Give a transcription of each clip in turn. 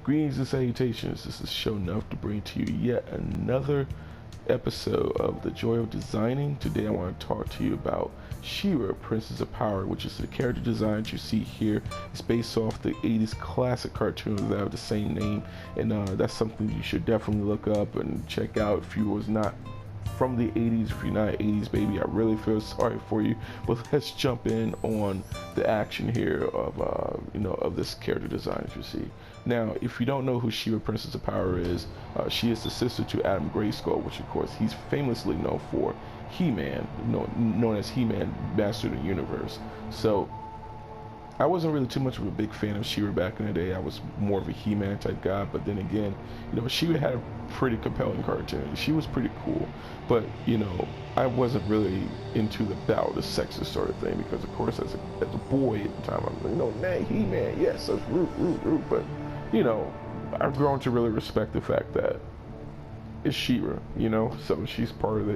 Greetings and salutations, this is Sho'Nuff to bring to you yet another episode of The Joy of Designing. Today I want to talk to you about She-Ra, Princess of Power, which is the character design that you see here. It's based off the 80s classic cartoons that have the same name, and that's something you should definitely look up and check out if you was not from the 80s. If you're not an 80s baby, I really feel sorry for you, but let's jump in on the action here of of this character design as you see. Now, if you don't know who She-Ra, Princess of Power is, she is the sister to Adam Grayskull, which of course he's famously known for He-Man, known as He-Man, Master of the Universe. So I wasn't really too much of a big fan of She-Ra back in the day. I was more of a He-Man type guy, but then again, She-Ra had a pretty compelling cartoon. She was pretty cool, but I wasn't really into the battle, the sexist sort of thing, because of course as a boy at the time, I'm like, nah, He-Man, yes, that's root, but I've grown to really respect the fact that it's She-Ra, so she's part of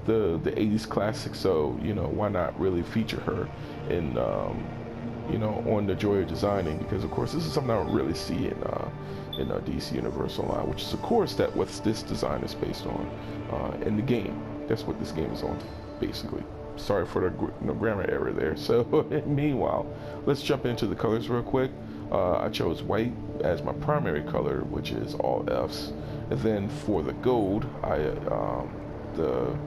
the 80s classic, so why not really feature her in on The Joy of Designing, because of course this is something I don't really see in DC Universe Online, which is of course what this design is based on in the game. That's what this game is on, basically. Sorry for the grammar error there. So meanwhile, let's jump into the colors real quick. I chose white as my primary color, which is all Fs, and then for the gold, the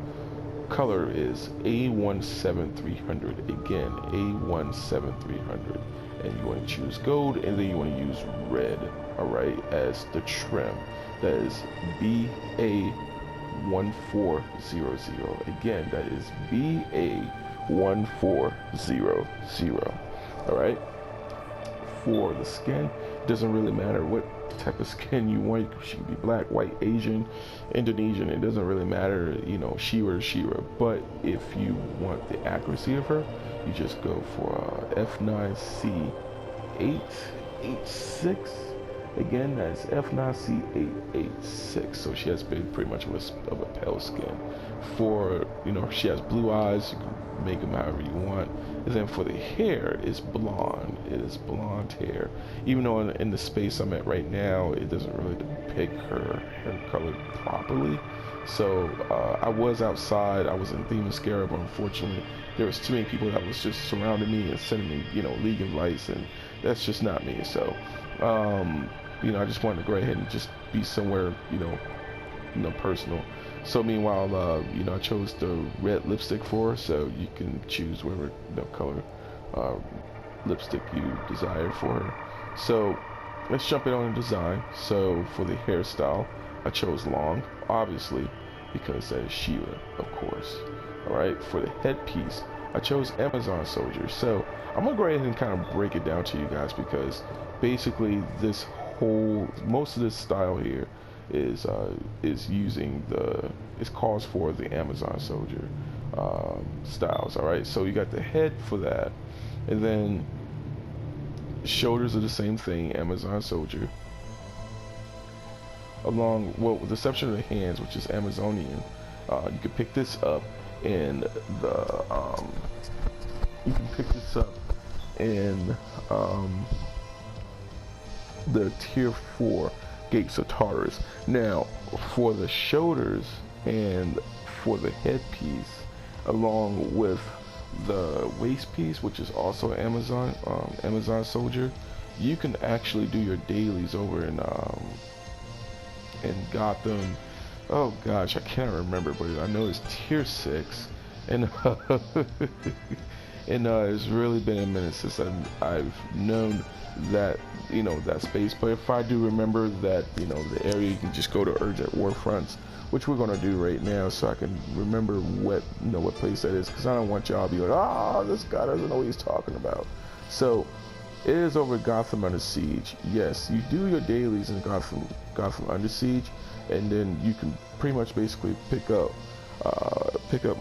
color is A17300. Again, A17300, and you want to choose gold, and then you want to use red, all right, as the trim. That is BA1400. Again, that is BA1400. All right. For the skin, it doesn't really matter what type of skin you want. She could be black, white, Asian, Indonesian. It doesn't really matter. She-Ra, She-Ra. But if you want the accuracy of her, you just go for F9C886. Again, that's F9C886. So she has pretty much of a pale skin. For she has blue eyes. You can make them however you want. And then for the hair, it's blonde. It is blonde hair. Even though in the space I'm at right now, it doesn't really depict her color properly. So I was outside. I was in Theme and Scarab, but unfortunately, there was too many people that was just surrounding me and sending me, League of Lights, and that's just not me. So, I just wanted to go ahead and just be somewhere, personal. So meanwhile, I chose the red lipstick for her, so you can choose whatever color lipstick you desire for her. So let's jump in on the design. So for the hairstyle, I chose long, obviously, because that is She-Ra, of course. All right, for the headpiece, I chose Amazon Soldier. So I'm gonna go ahead and kind of break it down to you guys, because basically most of this style here is using it calls for the Amazon Soldier styles. All right, so you got the head for that, and then shoulders are the same thing, Amazon Soldier, with the exception of the hands, which is Amazonian. You can pick this up in the tier 4 Gates of Tartarus. Now, for the shoulders and for the headpiece, along with the waist piece, which is also Amazon Soldier, you can actually do your dailies over in Gotham. Oh gosh, I can't remember, but I know it's tier 6, and and it's really been a minute since I've known that that space. But if I do remember that the area, you can just go to Urgent Warfronts, which we're gonna do right now, so I can remember what place that is, because I don't want y'all to be like, this guy doesn't know what he's talking about. So it is over Gotham Under Siege. Yes, you do your dailies in Gotham Under Siege, and then you can pretty much basically pick up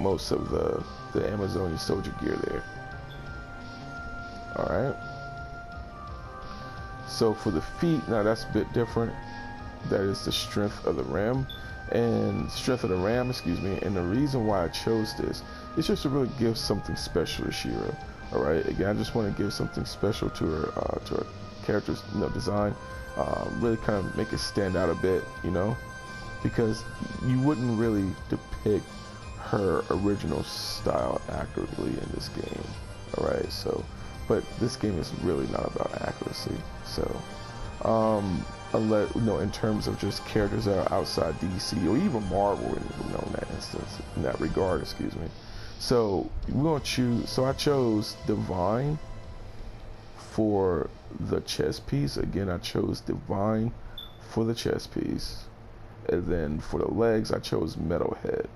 most of the Amazonian soldier gear there. All right. So for the feet, now that's a bit different. That is the strength of the ram, and excuse me. And the reason why I chose this is just to really give something special to She-Ra. All right. Again, I just want to give something special to her character's design, really kind of make it stand out a bit, because you wouldn't really depict her original style accurately in this game. All right, so but this game is really not about accuracy. So unless in terms of just characters that are outside DC or even Marvel, in that instance, in that regard, excuse me. So we're gonna choose. So I chose Divine for the chest piece. Again, I chose Divine for the chest piece, and then for the legs, I chose Metalhead.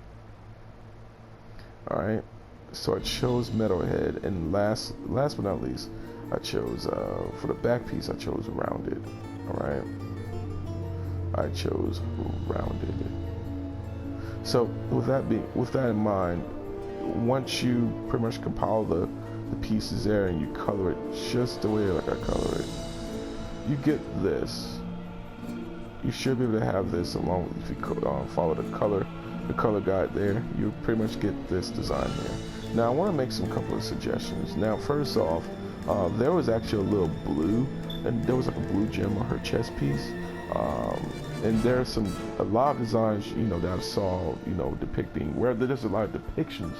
All right. So I chose Metalhead, and last but not least, I chose for the back piece, I chose Rounded. All right. I chose Rounded. So with that in mind, once you pretty much compile the pieces there and you color it just the way like I color it, you get this. You should be able to have this along with, if you follow the color guide there, you pretty much get this design here. Now I want to make some couple of suggestions. Now first off, there was actually a little blue, and there was like a blue gem on her chest piece. And there's a lot of designs, that I saw, depicting where there's a lot of depictions,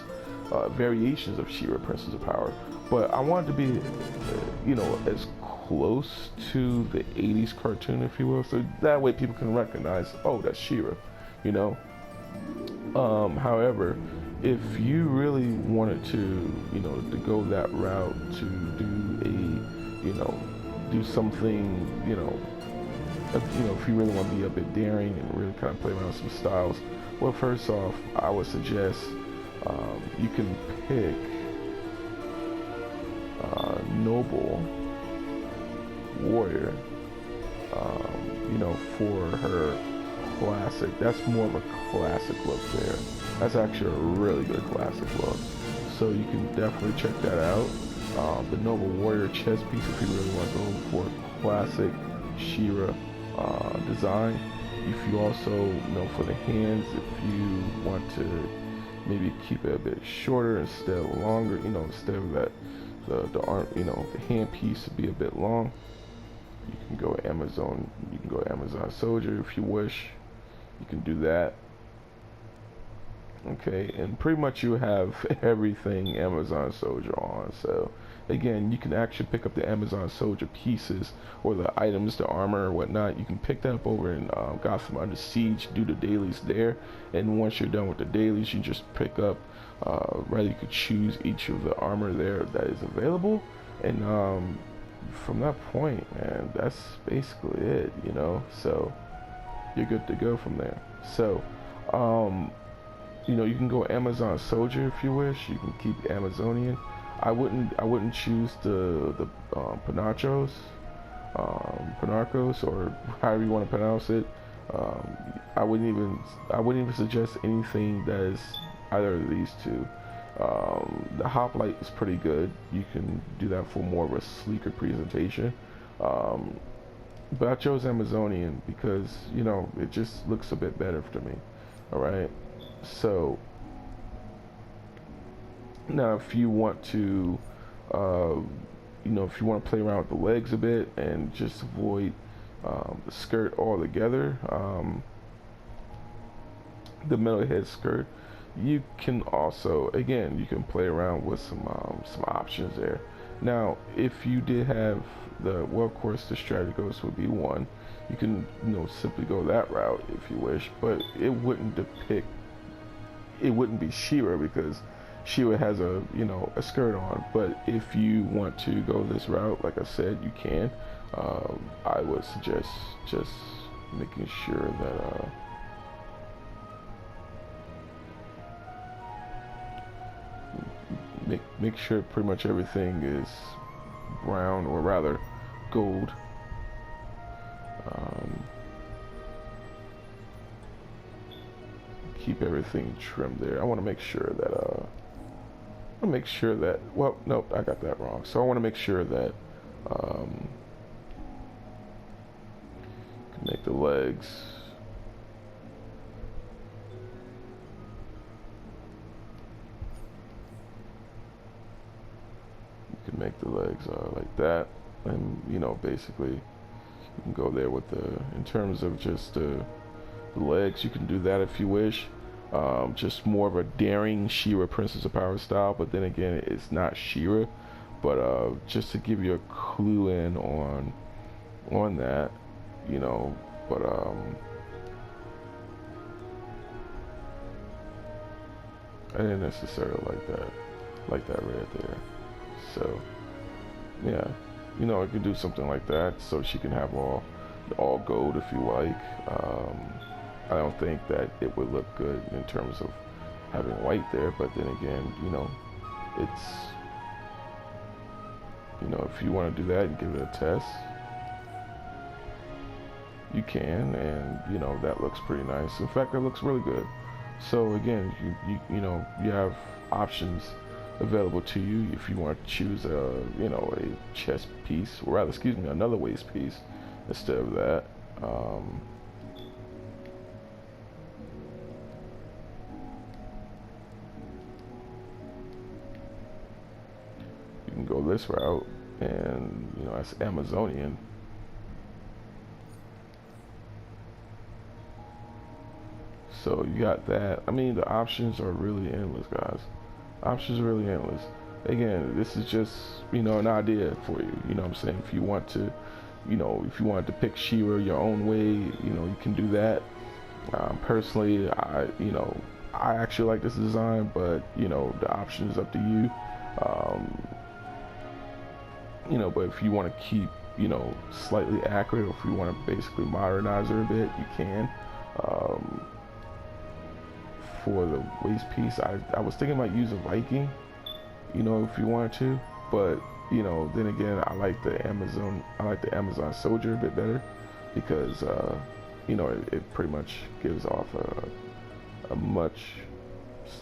variations of She-Ra, Princess of Power. But I wanted to be, as close to the 80s cartoon, if you will, so that way people can recognize, oh, that's She-Ra, However, if you really wanted to, to go that route, to do something, if you really want to be a bit daring and really kind of play around with some styles, well, first off, I would suggest you can pick Noble Warrior, for her classic. That's more of a classic look there. That's actually a really good classic look. So you can definitely check that out. The Noble Warrior chest piece, if you really want to go for a classic She-Ra design. If you also, for the hands, if you want to maybe keep it a bit shorter instead of longer, instead of that, the arm, the hand piece to be a bit long, you can go Amazon. You can go Amazon Soldier if you wish. You can do that. Okay, and pretty much you have everything Amazon Soldier on. So again, you can actually pick up the Amazon Soldier pieces or the items, the armor or whatnot. You can pick that up over in Gotham Under Siege, do the dailies there, and once you're done with the dailies, you just pick up rather you could choose each of the armor there that is available, and from that point, man, that's basically it, so you're good to go from there. So you can go Amazon Soldier if you wish. You can keep Amazonian. I wouldn't choose the Panachos, Panarcos, or however you want to pronounce it. I wouldn't even suggest anything that is either of these two. The hoplite is pretty good. You can do that for more of a sleeker presentation. But I chose Amazonian because it just looks a bit better to me. All right. So now if you want to if you want to play around with the legs a bit and just avoid the skirt altogether, the Metalhead skirt, you can also, again, you can play around with some options there. Now if you did have of course the Strategos would be one. You can simply go that route if you wish, but it wouldn't be She-Ra because She-Ra has a skirt on. But if you want to go this route, like I said, you can. I would suggest just making sure that make sure pretty much everything is brown, or rather gold. Keep everything trimmed there. I want to make sure that well, nope, I got that wrong. So I want to make sure that can make the legs like that. And you know, basically you can go there with the, in terms of just the legs, you can do that if you wish. Just more of a daring She-Ra Princess of Power style, but then again, it's not She-Ra. But just to give you a clue in on that, you know. But I didn't necessarily like that right there. So yeah, you know, I could do something like that, so she can have all gold if you like. I don't think that it would look good in terms of having white there, but then again, you know, it's, you know, if you want to do that and give it a test, you can, and you know, that looks pretty nice. In fact, that looks really good. So again, you know, you have options available to you if you want to choose a, you know, a chest piece, or rather, excuse me, another waist piece instead of that. You can go this route, and you know, that's Amazonian. So you got that. I mean, the options are really endless, guys. Options are really endless. Again, this is just, you know, an idea for you. You know what I'm saying? If you want to, you know, if you want to depict She-Ra your own way, you know, you can do that. Personally, you know, I actually like this design, but you know, the option is up to you. You know, but if you want to keep, you know, slightly accurate, or if you want to basically modernize her a bit, you can. For the waist piece, I was thinking about using Viking, you know, if you wanted to, but you know, then again, I like the Amazon Soldier a bit better, because you know, it pretty much gives off a much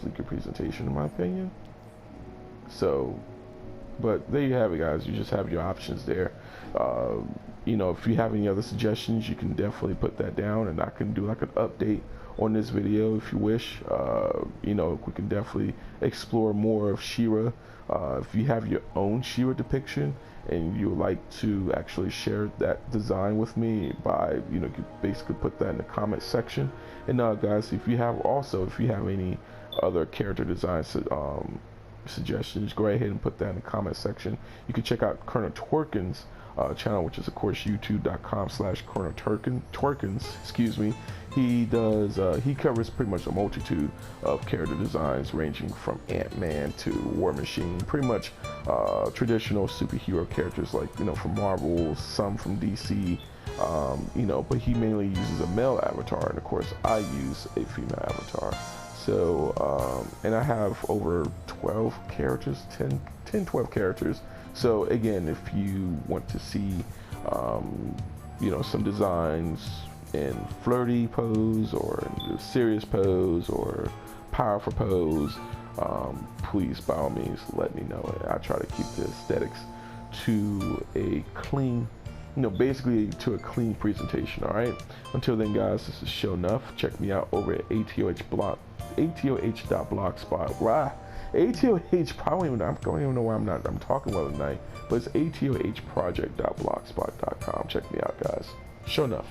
sleeker presentation in my opinion. So, but there you have it, guys. You just have your options there. You know, if you have any other suggestions, you can definitely put that down, and I can do like an update on this video if you wish. You know, we can definitely explore more of She-Ra. If you have your own She-Ra depiction and you would like to actually share that design with me, by, you know, you could basically put that in the comment section. And guys, if you have any other character designs suggestions, go ahead and put that in the comment section. You can check out Colonel Twerkin's channel, which is of course youtube.com/Colonel Twerkins, excuse me. He covers pretty much a multitude of character designs, ranging from Ant-Man to War Machine, pretty much traditional superhero characters, like, you know, from Marvel, some from DC, you know, but he mainly uses a male avatar, and of course I use a female avatar. So, and I have over 12 characters, 12 characters. So again, if you want to see, you know, some designs in flirty pose, or in serious pose, or powerful pose, please, by all means, let me know. I try to keep the aesthetics to a clean, you know, basically to a clean presentation. All right. Until then, guys, this is Sho'Nuff. Check me out over at AToH.blogspot. Wow. AToH, probably even, I don't even know why I'm talking well tonight, but it's AToH Project.blogspot.com. Check me out, guys. Sho'Nuff.